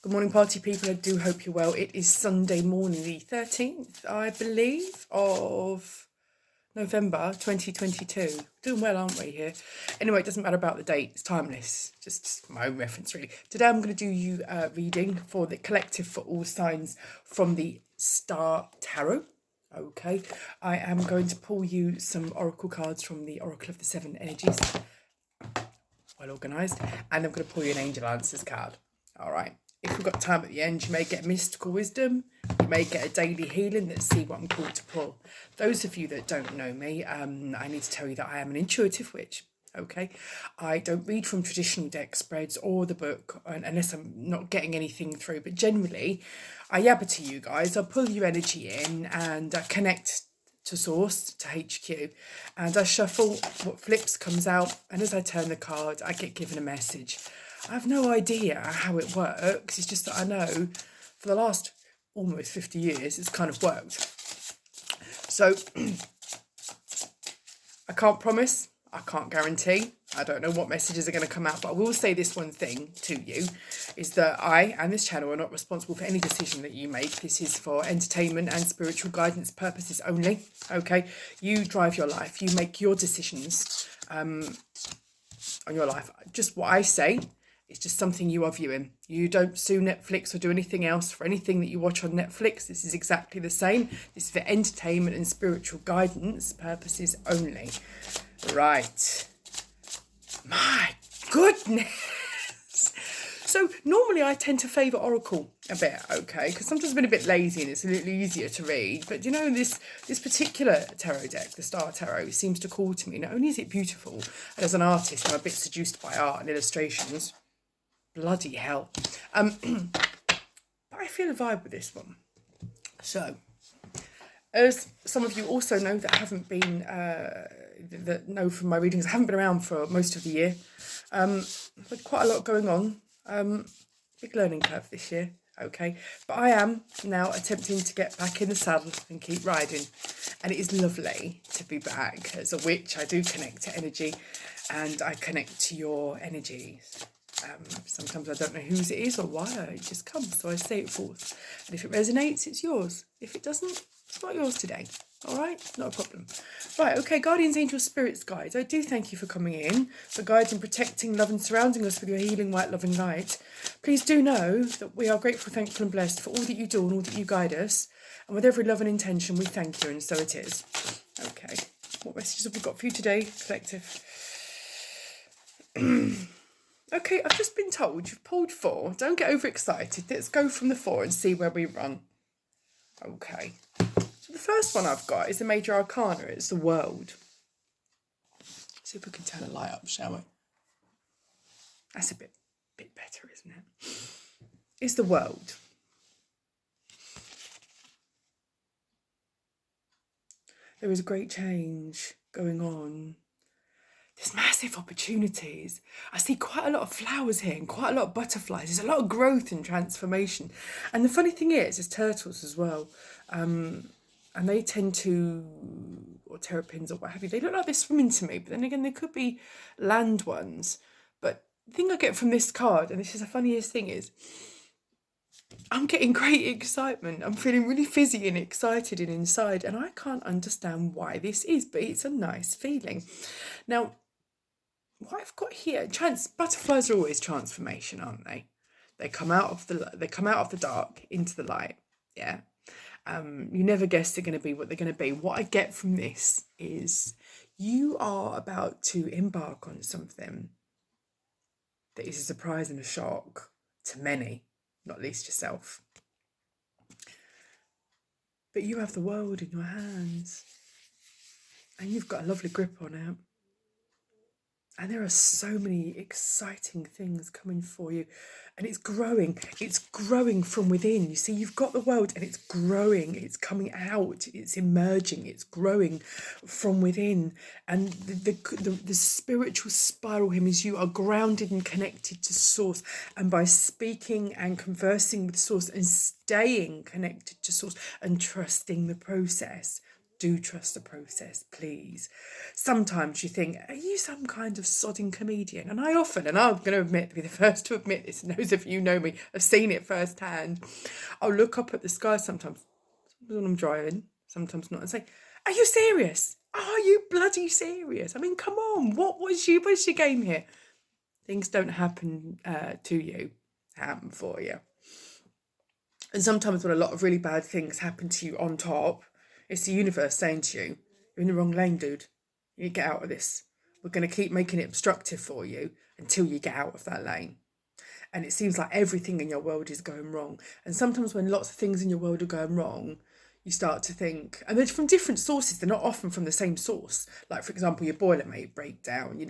Good morning, party people. I do hope you're well. It is Sunday morning, the 13th, I believe, of November 2022. Doing well, aren't we, here? Anyway, it doesn't matter about the date. It's timeless. Just my own reference, really. Today I'm going to do you a reading for the collective for all signs from the Star Tarot. Okay. I am going to pull you some oracle cards from the Oracle of the Seven Energies. Well organised. And I'm going to pull you an Angel Answers card. All right. If we've got time at the end, you may get mystical wisdom. You may get a daily healing. Let's see what I'm called to pull. Those of you that don't know me, I need to tell you that I am an intuitive witch. Okay, I don't read from traditional deck spreads or the book unless I'm not getting anything through. But generally, I yabber to you guys. I pull your energy in and connect to source, to HQ, and I shuffle what flips, comes out, and as I turn the card, I get given a message. I have no idea how it works. It's just that I know for the last almost 50 years it's kind of worked. So I can't promise, I can't guarantee. I don't know what messages are going to come out, but I will say this one thing to you, is that I and this channel are not responsible for any decision that you make. This is for entertainment and spiritual guidance purposes only, okay? You drive your life, you make your decisions on your life. Just what I say, it's just something you are viewing. You don't sue Netflix or do anything else for anything that you watch on Netflix. This is exactly the same. This is for entertainment and spiritual guidance purposes only. Right. My goodness. So normally I tend to favour Oracle a bit, okay, because sometimes I've been a bit lazy and it's a little easier to read. But you know, this particular tarot deck, the Star Tarot, seems to call to me. Not only is it beautiful, and as an artist, I'm a bit seduced by art and illustrations. Bloody hell. But I feel a vibe with this one. So, as some of you also know that haven't been, that know from my readings, I haven't been around for most of the year. But quite a lot going on. Big learning curve this year, okay. But I am now attempting to get back in the saddle and keep riding. And it is lovely to be back. As a witch, I do connect to energy and I connect to your energies. Sometimes I don't know whose it is or why, it just comes, so I say it forth. And if it resonates, it's yours. If it doesn't, it's not yours today. All right, not a problem. Right, okay, guardians, angels, spirits, guides, I do thank you for coming in, for guiding, protecting, loving, surrounding us with your healing, white, loving light. Please do know that we are grateful, thankful and blessed for all that you do and all that you guide us. And with every love and intention, we thank you, and so it is. Okay, what messages have we got for you today, collective? Okay, I've just been told you've pulled 4. Don't get overexcited. Let's go from the 4 and see where we run. Okay. So the first one I've got is the Major Arcana. It's the World. Let's see if we can turn the light up, shall we? That's a bit better, isn't it? It's the World. There is a great change going on. There's massive opportunities. I see quite a lot of flowers here and quite a lot of butterflies. There's a lot of growth and transformation. And the funny thing is, there's turtles as well. And they tend to, or terrapins or what have you, they look like they're swimming to me. But then again, they could be land ones. But the thing I get from this card, and this is the funniest thing, is I'm getting great excitement. I'm feeling really fizzy and excited and inside. And I can't understand why this is, but it's a nice feeling. Now, what I've got here, butterflies are always transformation, aren't they? They come out of the dark into the light. Yeah. You never guess they're going to be what they're going to be. What I get from this is you are about to embark on something that is a surprise and a shock to many, not least yourself. But you have the world in your hands and you've got a lovely grip on it. And there are so many exciting things coming for you. And it's growing. It's growing from within. You see, you've got the world and it's growing. It's coming out. It's emerging. It's growing from within. And the spiritual spiral hymn is you are grounded and connected to source. And by speaking and conversing with source and staying connected to source and trusting the process, Do trust the process, please. Sometimes you think, are you some kind of sodding comedian? And I often, and I'm going to be the first to admit this, and those of you who know me have seen it firsthand, I'll look up at the sky sometimes when I'm driving, sometimes not, and say, are you serious? Are you bloody serious? I mean, come on, what's your game here? Things don't happen to you, happen for you. And sometimes when a lot of really bad things happen to you on top, it's the universe saying to you, you're in the wrong lane, dude. You need to get out of this. We're going to keep making it obstructive for you until you get out of that lane. And it seems like everything in your world is going wrong. And sometimes when lots of things in your world are going wrong, you start to think, and they're from different sources, they're not often from the same source. Like, for example, your boiler may break down,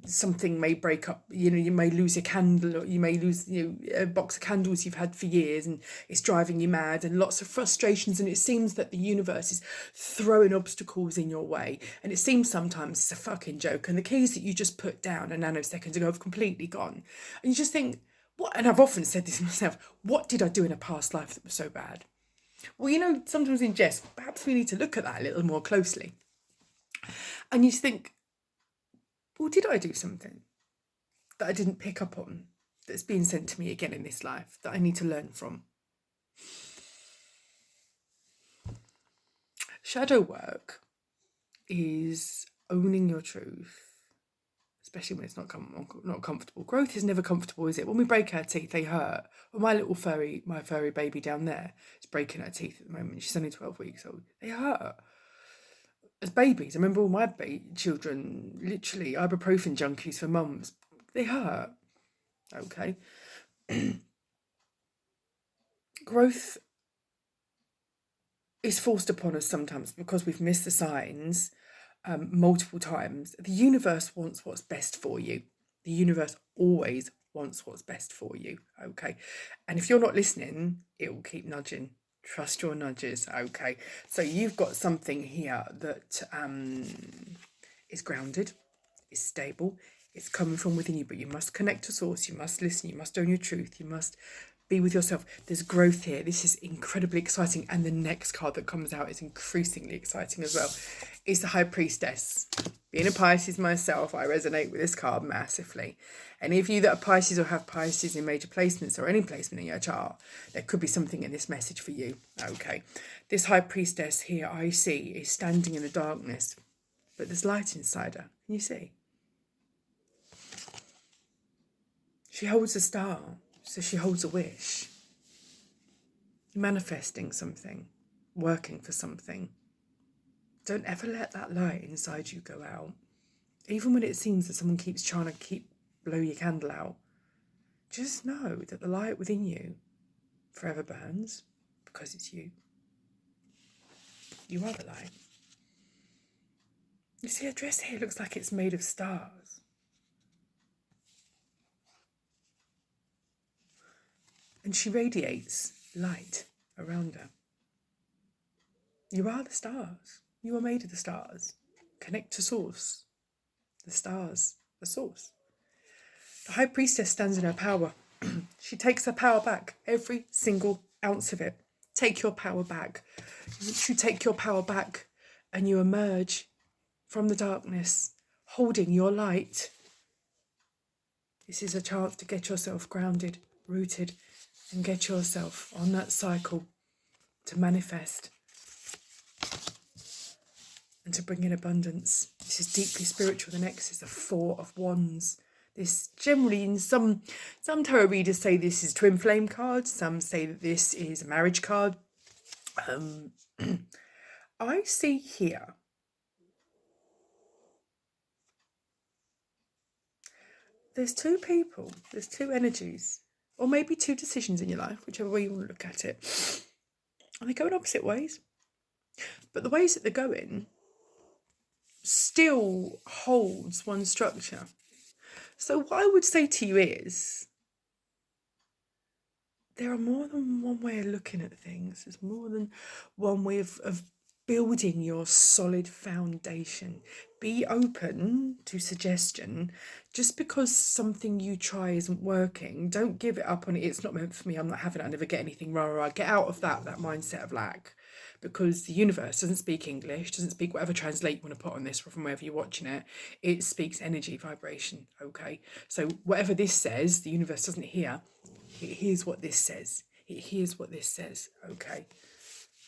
something may break up, you may lose a candle, or you may lose a box of candles you've had for years, and it's driving you mad, and lots of frustrations, and it seems that the universe is throwing obstacles in your way, and it seems sometimes it's a fucking joke, and the keys that you just put down a nanosecond ago have completely gone, and you just think, what? And I've often said this myself, what did I do in a past life that was so bad? Well, sometimes in jest, perhaps we need to look at that a little more closely, and you think, well, did I do something that I didn't pick up on that's being sent to me again in this life that I need to learn from? Shadow work is owning your truth, especially when it's not comfortable. Growth is never comfortable, is it? When we break our teeth, they hurt. Well, my furry baby down there is breaking her teeth at the moment. She's only 12 weeks old. They hurt. As babies, I remember all my children, literally ibuprofen junkies for mums. They hurt. Okay. Growth is forced upon us sometimes because we've missed the signs multiple times. The universe wants what's best for you. The universe always wants what's best for you. Okay. And if you're not listening, it will keep nudging. Trust your nudges, okay? So you've got something here that is grounded, is stable, it's coming from within you, but you must connect to source, you must listen, you must own your truth, you must be with yourself. There's growth here. This is incredibly exciting. And the next card that comes out is increasingly exciting as well. It's the High Priestess. Being a Pisces myself, I resonate with this card massively. Any of you that are Pisces or have Pisces in major placements or any placement in your chart, there could be something in this message for you. Okay. This High Priestess here I see is standing in the darkness, but there's light inside her. Can you see? She holds a star. So she holds a wish, manifesting something, working for something. Don't ever let that light inside you go out. Even when it seems that someone keeps trying to blow your candle out, just know that the light within you forever burns because it's you. You are the light. You see, her dress here looks like it's made of stars. And she radiates light around her. You are the stars. You are made of the stars. Connect to source. The stars, the source. The High Priestess stands in her power. She takes her power back, every single ounce of it. Take your power back. You take your power back and you emerge from the darkness, holding your light. This is a chance to get yourself grounded, rooted, and get yourself on that cycle to manifest and to bring in abundance. This is deeply spiritual. The next is the Four of Wands. This generally, in some tarot readers say this is twin flame card. Some say that this is a marriage card. I see here there's two people, there's two energies, or maybe two decisions in your life, whichever way you want to look at it. And they go in opposite ways. But the ways that they're going still holds one structure. So what I would say to you is, there are more than one way of looking at things. There's more than one way of building your solid foundation. Be open to suggestion. Just because something you try isn't working, don't give it up on it. It's not meant for me. I'm not having it. I never get anything. Rah, rah, rah. Get out of that mindset of lack. because the universe doesn't speak English, doesn't speak whatever translate you want to put on this from wherever you're watching it. It speaks energy, vibration, okay? So whatever this says, the universe doesn't hear. It hears what this says. It hears what this says, okay?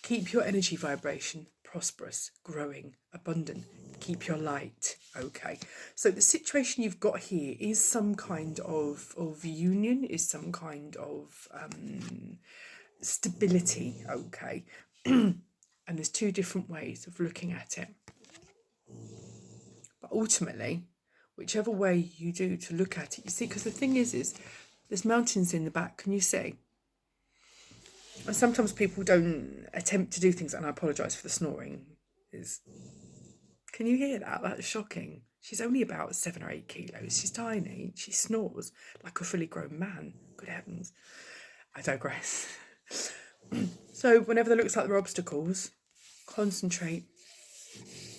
Keep your energy vibration prosperous, growing, abundant. Keep your light, okay? So the situation you've got here is some kind of union, is some kind of stability, okay? And there's two different ways of looking at it. But ultimately, whichever way you do to look at it, you see, because the thing is there's mountains in the back, can you see? And sometimes people don't attempt to do things, and I apologise for the snoring. Can you hear that? That's shocking. She's only about 7 or 8 kilos. She's tiny. She snores like a fully grown man. Good heavens. I digress. So whenever there looks like there are obstacles, concentrate.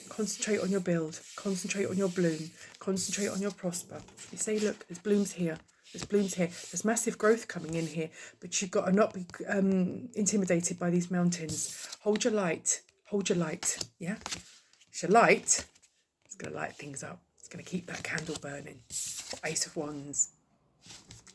Concentrate on your build. Concentrate on your bloom. Concentrate on your prosper. You say, look, there's blooms here. There's blooms here. There's massive growth coming in here, but you've got to not be intimidated by these mountains. Hold your light. Hold your light. Yeah? It's your light. It's going to light things up. It's going to keep that candle burning. Ace of Wands.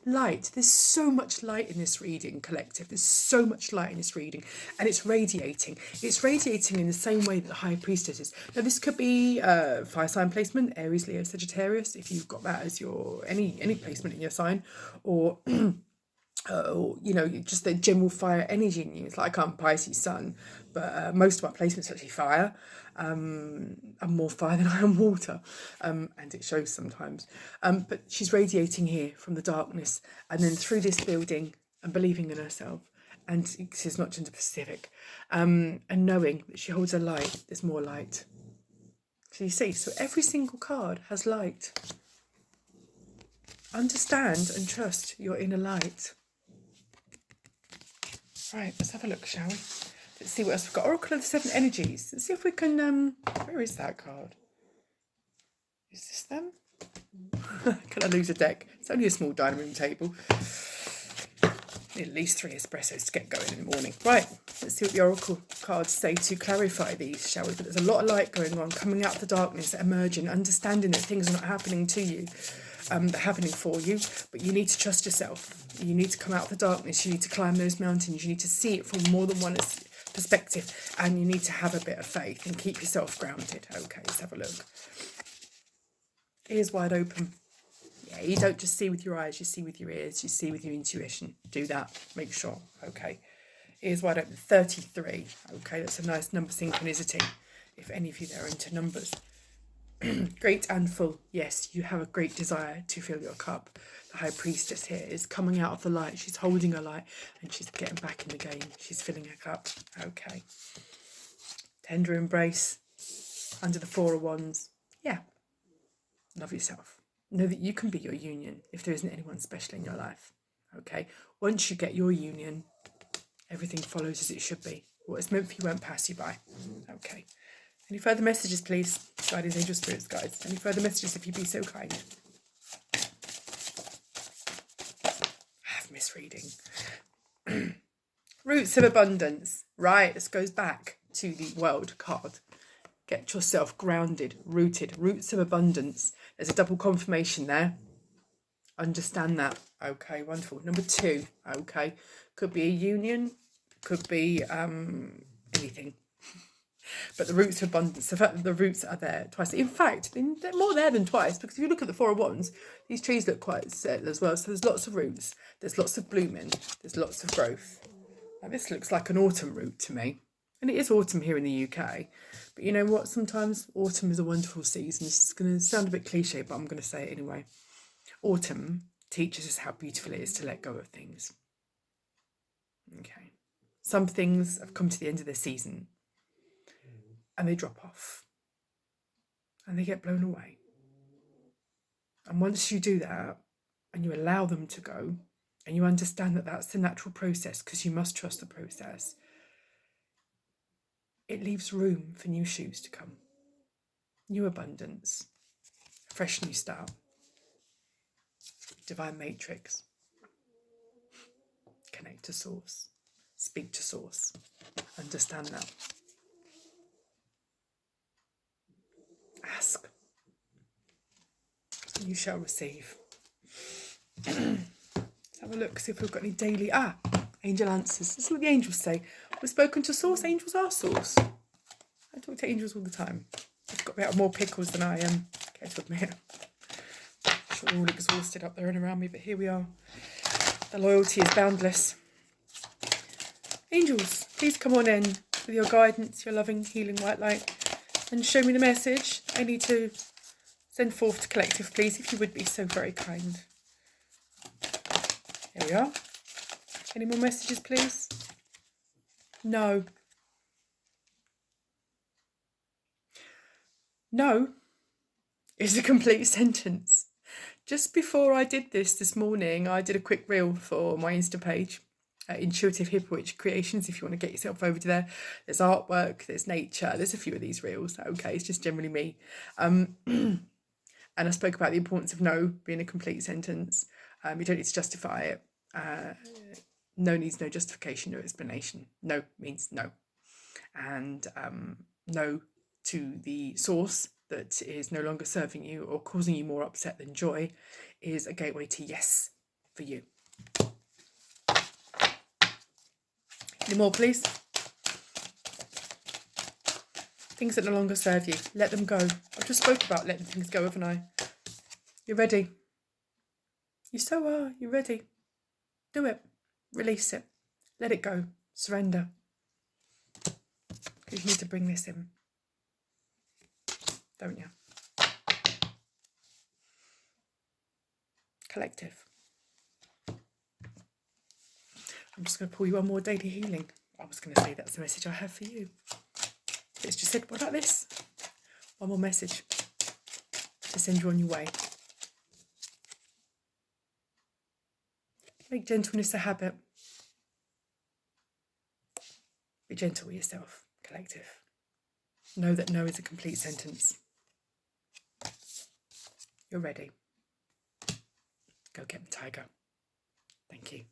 Light. There's so much light in this reading, collective. There's so much light in this reading, and it's radiating. It's radiating in the same way that the High Priestess is. Now, this could be fire sign placement, Aries, Leo, Sagittarius, if you've got that as your any placement in your sign, or you know, just the general fire energy in you. It's like I'm Pisces sun, but most of my placements are actually fire. I'm more fire than I am water, and it shows sometimes. But she's radiating here from the darkness, and then through this building, and believing in herself. And she's not gender specific, and knowing that she holds a light. There's more light. So you see, so every single card has light. Understand and trust your inner light. Right, let's have a look, shall we? Let's see what else we've got. Oracle of the Seven Energies. Let's see if we can... where is that card? Is this them? Can I lose a deck? It's only a small dining room table. Need at least 3 espressos to get going in the morning. Right, let's see what the Oracle cards say to clarify these, shall we? But there's a lot of light going on, coming out of the darkness, emerging, understanding that things are not happening to you. They're happening for you, but you need to trust yourself. You need to come out of the darkness. You need to climb those mountains. You need to see it from more than one perspective, and you need to have a bit of faith and keep yourself grounded. Okay, let's have a look. Ears wide open. Yeah, you don't just see with your eyes, you see with your ears, you see with your intuition. Do that, make sure. Okay, ears wide open. 33. Okay, that's a nice number synchronicity if any of you there are into numbers. Great and full. Yes, you have a great desire to fill your cup. The High Priestess here is coming out of the light. She's holding her light and she's getting back in the game. She's filling her cup. Okay. Tender embrace. Under the Four of Wands. Yeah. Love yourself. Know that you can be your union if there isn't anyone special in your life. Okay. Once you get your union, everything follows as it should be. What is meant for you won't pass you by. Okay. Any further messages, please? Guardians, angels, spirits, guides. Any further messages, if you'd be so kind? I have misreading. Roots of abundance. Right, this goes back to the World card. Get yourself grounded, rooted. Roots of abundance. There's a double confirmation there. Understand that. Okay, wonderful. Number 2. Okay. Could be a union. Could be anything. But the roots of abundance, the fact that the roots are there twice. In fact, they're more there than twice, because if you look at the Four of Wands, these trees look quite set as well. So there's lots of roots, there's lots of blooming, there's lots of growth. Now this looks like an autumn root to me. And it is autumn here in the UK. But you know what? Sometimes autumn is a wonderful season. This is going to sound a bit cliche, but I'm going to say it anyway. Autumn teaches us how beautiful it is to let go of things. Okay. Some things have come to the end of their season. And they drop off. And they get blown away. And once you do that, and you allow them to go, and you understand that that's the natural process, because you must trust the process, it leaves room for new shoots to come. New abundance. A fresh new start. Divine matrix. Connect to source. Speak to source. Understand that. Ask. And you shall receive. Let's have a look, see if we've got any daily... angel answers. Let's see what the angels say. We've spoken to source. Angels are source. I talk to angels all the time. They've got a bit more pickles than I am. Care to admit. I'm sure they're all exhausted up there and around me, but here we are. The loyalty is boundless. Angels, please come on in with your guidance, your loving, healing white light, and show me the message I need to send forth to collective, please, if you would be so very kind. Here we are. Any more messages, please? No. No is a complete sentence. Just before I did this morning, I did a quick reel for my Insta page, Intuitive Hip Witch Creations, if you want to get yourself over to there. There's artwork, there's nature, there's a few of these reels. Okay, it's just generally me. And I spoke about the importance of no being a complete sentence. You don't need to justify it. No needs no justification, no explanation. No means no. And no to the source that is no longer serving you or causing you more upset than joy is a gateway to yes for you. Any more, please? Things that no longer serve you, let them go. I've just spoke about letting things go, haven't I? You're ready. You so are. You're ready. Do it. Release it. Let it go. Surrender. Because you need to bring this in. Don't you? Collective. I'm just going to pull you one more daily healing. I was going to say that's the message I have for you. It's just said, what about this? One more message to send you on your way. Make gentleness a habit. Be gentle with yourself, collective. Know that no is a complete sentence. You're ready. Go get the tiger. Thank you.